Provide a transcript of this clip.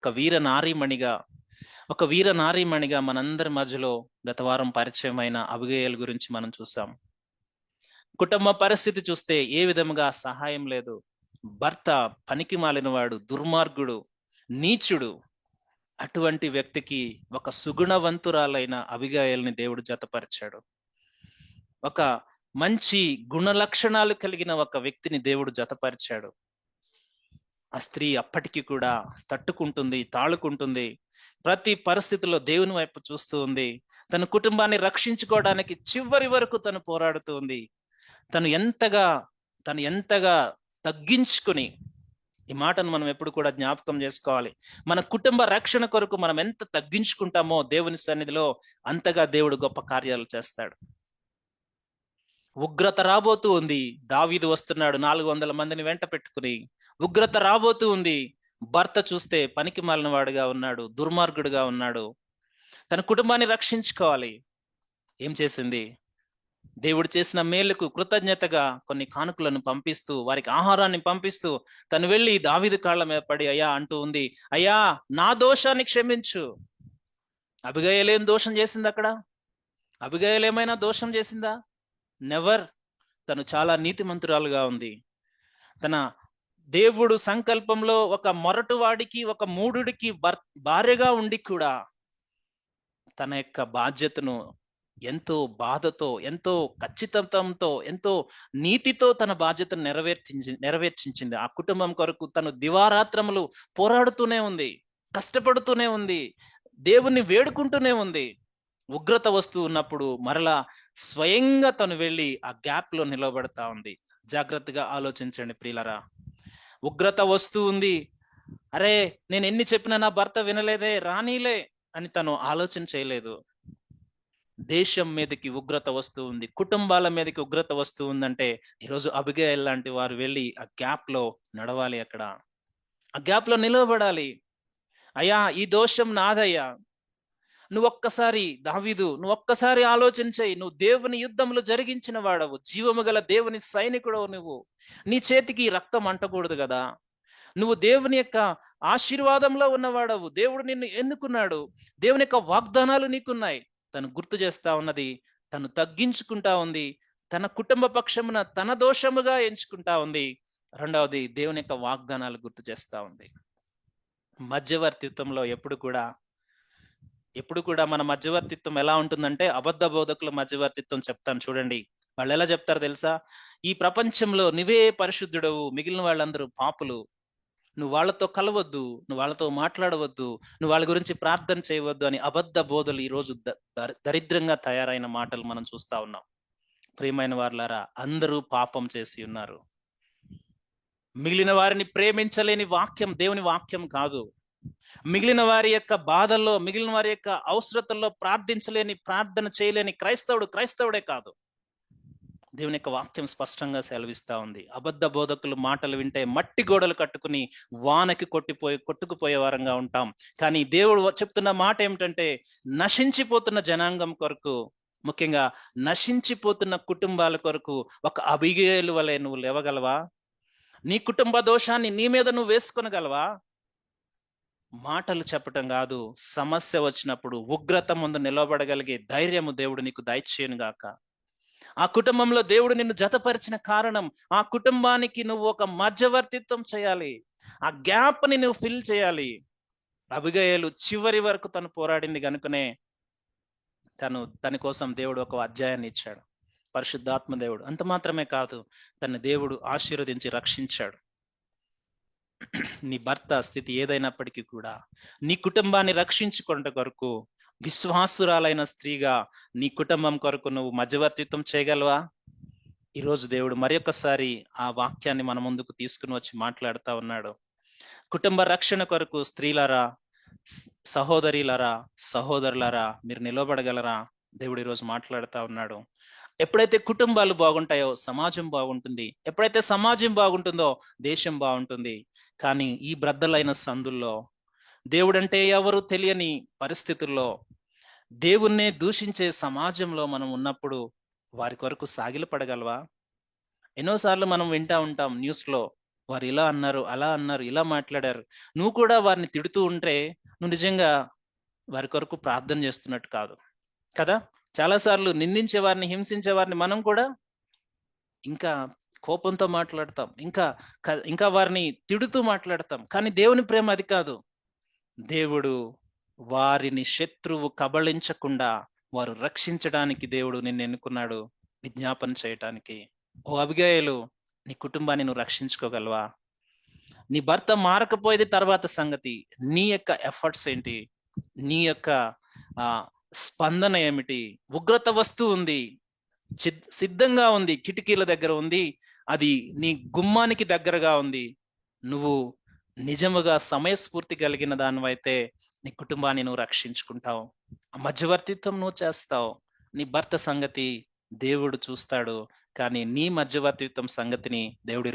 ఒక వీర నారీమణిగా ఒక వీర నారీమణిగా మనందరి మధ్యలో గత వారం పరిచయమైన అబిగయీల్ గురించి మనం చూసాం. కుటుంబ పరిస్థితి చూస్తే ఏ విధముగా సహాయం లేదు. భర్త పనికి మాలినవాడు, దుర్మార్గుడు, నీచుడు. అటువంటి వ్యక్తికి ఒక సుగుణవంతురాలైన అబిగయీల్‌ని దేవుడు జతపరిచాడు. ఒక మంచి గుణ లక్షణాలు కలిగిన ఒక వ్యక్తిని దేవుడు జతపరిచాడు. ఆ స్త్రీ అప్పటికి కూడా తట్టుకుంటుంది, తాళుకుంటుంది. ప్రతి పరిస్థితిలో దేవుని వైపు చూస్తూ ఉంది. తన కుటుంబాన్ని రక్షించుకోవడానికి చివరి వరకు తను పోరాడుతూ ఉంది. తను ఎంతగా తను ఎంతగా తగ్గించుకొని, ఈ మాటను మనం ఎప్పుడు కూడా జ్ఞాపకం చేసుకోవాలి. మన కుటుంబ రక్షణ కొరకు మనం ఎంత తగ్గించుకుంటామో దేవుని సన్నిధిలో అంతగా దేవుడు గొప్ప కార్యాలు చేస్తాడు. ఉగ్రత రాబోతూ ఉంది. దావీదు వస్తున్నాడు 400 మందిని వెంట పెట్టుకుని. ఉగ్రత రాబోతూ ఉంది. భర్త చూస్తే పనికి మాలిన వాడుగా ఉన్నాడు, దుర్మార్గుడుగా ఉన్నాడు. తన కుటుంబాన్ని రక్షించుకోవాలి. ఏం చేసింది? దేవుడు చేసిన మేలుకు కృతజ్ఞతగా కొన్ని కానుకలను పంపిస్తూ, వారికి ఆహారాన్ని పంపిస్తూ, తను వెళ్లి దావీదు కాళ్ళ మీద పడి అయ్యా అంటూ ఉంది, అయ్యా నా దోషాన్ని క్షమించు. అబిగయీల్ ఏం దోషం చేసింది అక్కడ? అబిగయీల్ ఏమైనా దోషం చేసిందా? నెవర్. తను చాలా నీతిమంతురాలుగా ఉంది. తన దేవుడు సంకల్పంలో ఒక మొరటువాడికి, ఒక మూఢుడికి భార్యగా ఉండి కూడా తన యొక్క బాధ్యతను ఎంతో బాధతో, ఎంతో ఖచ్చితత్వంతో, ఎంతో నీతితో తన బాధ్యతను నెరవేర్చించింది. ఆ కుటుంబం కొరకు తను దివారాత్రములు పోరాడుతూనే ఉంది, కష్టపడుతూనే ఉంది, దేవుణ్ణి వేడుకుంటూనే ఉంది. ఉగ్రత వస్తూ ఉన్నప్పుడు మరలా స్వయంగా తను వెళ్ళి ఆ గ్యాప్ లో నిలబడతా ఉంది. జాగ్రత్తగా ఆలోచించండి ప్రియులరా. ఉగ్రత వస్తూ ఉంది. అరే, నేను ఎన్ని చెప్పినా నా భర్త వినలేదే, రానీలే అని తను ఆలోచన చేయలేదు. దేశం మీదకి ఉగ్రత వస్తూ ఉంది, కుటుంబాల మీదకి ఉగ్రత వస్తూ ఉందంటే ఈరోజు అబిగయీల్ లాంటి వారు వెళ్ళి ఆ గ్యాప్ లో నడవాలి. అక్కడ ఆ గ్యాప్ లో నిలబడాలి. అయ్యా ఈ దోషం నాదయ్యా, నువ్వొక్కసారి దావీదు, నువ్వొక్కసారి ఆలోచన చెయ్యి. నువ్వు దేవుని యుద్ధములు జరిగించిన వాడవు, జీవము గల దేవుని సైనికుడవు. నువ్వు నీ చేతికి రక్తం అంటకూడదు కదా. నువ్వు దేవుని యొక్క ఆశీర్వాదంలో ఉన్నవాడవు. దేవుడు నిన్ను ఎన్నుకున్నాడు. దేవుని యొక్క వాగ్దానాలు నీకున్నాయి. తను గుర్తు చేస్తా ఉన్నది. తను తగ్గించుకుంటా ఉంది. తన కుటుంబ పక్షమున తన దోషముగా ఎంచుకుంటా ఉంది. రెండవది దేవుని యొక్క వాగ్దానాలు గుర్తు చేస్తా ఉంది. మధ్యవర్తిత్వంలో ఎప్పుడు కూడా మన మధ్యవర్తిత్వం ఎలా ఉంటుందంటే, అబద్ధ బోధకుల మధ్యవర్తిత్వం చెప్తాను చూడండి. వాళ్ళు ఎలా చెప్తారు తెలుసా? ఈ ప్రపంచంలో నువ్వే పరిశుద్ధుడవు, మిగిలిన వాళ్ళందరూ పాపులు. నువ్వు వాళ్ళతో కలవద్దు, నువ్వు వాళ్ళతో మాట్లాడవద్దు, నువ్వు వాళ్ళ గురించి ప్రార్థన చేయవద్దు అని అబద్ధ బోధలు ఈ రోజు దరిద్రంగా తయారైన మాటలు మనం చూస్తా ఉన్నాం. ప్రియమైన వారులారా, అందరూ పాపం చేసి ఉన్నారు. మిగిలిన వారిని ప్రేమించలేని వాక్యం దేవుని వాక్యం కాదు. మిగిలిన వారి యొక్క బాధల్లో, మిగిలిన వారి యొక్క అవసరతల్లో ప్రార్థన చేయలేని క్రైస్తవుడే కాదు. దేవుని యొక్క వాక్యం స్పష్టంగా సెలవిస్తా ఉంది. అబద్ధ బోధకులు మాటలు వింటే మట్టి గోడలు కట్టుకుని వానకి కొట్టుకుపోయే వారంగా ఉంటాం. కానీ దేవుడు చెప్తున్న మాట ఏమిటంటే, నశించిపోతున్న జనాంగం కొరకు, ముఖ్యంగా నశించిపోతున్న కుటుంబాల కొరకు ఒక అబిగయీలు వలె నువ్వు లేవగలవా? నీ కుటుంబ దోషాన్ని నీ మీద నువ్వు వేసుకొనగలవా? మాటలు చెప్పటం కాదు, సమస్య వచ్చినప్పుడు ఉగ్రత ముందు నిలబడగలిగే ధైర్యము దేవుడు నీకు దయచేయను గాక. ఆ కుటుంబంలో దేవుడు నిన్ను జతపరిచిన కారణం, ఆ కుటుంబానికి నువ్వు ఒక మధ్యవర్తిత్వం చేయాలి. ఆ గ్యాప్ ని నువ్వు ఫిల్ చేయాలి. అబిగయీలు చివరి వరకు తను పోరాడింది కనుకనే తన కోసం దేవుడు ఒక అధ్యాయాన్ని ఇచ్చాడు. పరిశుద్ధాత్మ దేవుడు. అంత మాత్రమే కాదు, తన దేవుడు ఆశీర్వదించి రక్షించాడు. నీ భర్త స్థితి ఏదైనప్పటికీ కూడా నీ కుటుంబాన్ని రక్షించుకునే కొరకు విశ్వాసురాలైన స్త్రీగా నీ కుటుంబం కొరకు నువ్వు మధ్యవర్తిత్వం చేయగలవా? ఈరోజు దేవుడు మరొకసారి ఆ వాక్యాన్ని మన ముందుకు తీసుకుని వచ్చి మాట్లాడుతా ఉన్నాడు. కుటుంబ రక్షణ కొరకు స్త్రీలారా, సహోదరులారా, మీరు నిలబడగలరా? దేవుడు ఈరోజు మాట్లాడుతా ఉన్నాడు. ఎప్పుడైతే కుటుంబాలు బాగుంటాయో సమాజం బాగుంటుంది. ఎప్పుడైతే సమాజం బాగుంటుందో దేశం బాగుంటుంది. కానీ ఈ బ్రద్దలైన సందుల్లో, దేవుడంటే ఎవరు తెలియని పరిస్థితుల్లో, దేవుణ్ణే దూషించే సమాజంలో మనం ఉన్నప్పుడు వారి కొరకు సాగిలపడగలవా? ఎన్నోసార్లు మనం వింటా ఉంటాం న్యూస్ లో, వారు ఇలా అన్నారు, అలా అన్నారు, ఇలా మాట్లాడారు. నువ్వు కూడా వారిని తిడుతూ ఉంటే నువ్వు నిజంగా వారి కొరకు ప్రార్థన చేస్తున్నట్టు కాదు. కదా! చాలా సార్లు నిందించే వారిని, హింసించే వారిని మనం కూడా ఇంకా కోపంతో మాట్లాడతాం. ఇంకా వారిని తిడుతూ మాట్లాడతాం. కానీ దేవుని ప్రేమ అది కాదు. దేవుడు వారిని శత్రువు కబళించకుండా వారు రక్షించడానికి దేవుడు నిన్ను ఎన్నుకున్నాడు. విజ్ఞాపన చేయటానికి. ఓ అబిగయీలు, నీ కుటుంబాన్ని నువ్వు రక్షించుకోగలవా? నీ భర్త మారకపోయేది తర్వాత సంగతి. నీ యొక్క ఎఫర్ట్స్ ఏంటి? నీ యొక్క స్పందన ఏమిటి? ఉగ్రత వస్తూ ఉంది. సిద్ధంగా ఉంది. కిటికీల దగ్గర ఉంది. అది నీ గుమ్మానికి దగ్గరగా ఉంది. నువ్వు నిజముగా సమయస్ఫూర్తి కలిగిన దానివైతే నీ కుటుంబాన్ని నువ్వు రక్షించుకుంటావు. ఆ మధ్యవర్తిత్వం నువ్వు చేస్తావు. నీ భర్త సంగతి దేవుడు చూస్తాడు. కానీ నీ మధ్యవర్తిత్వం సంగతిని దేవుడు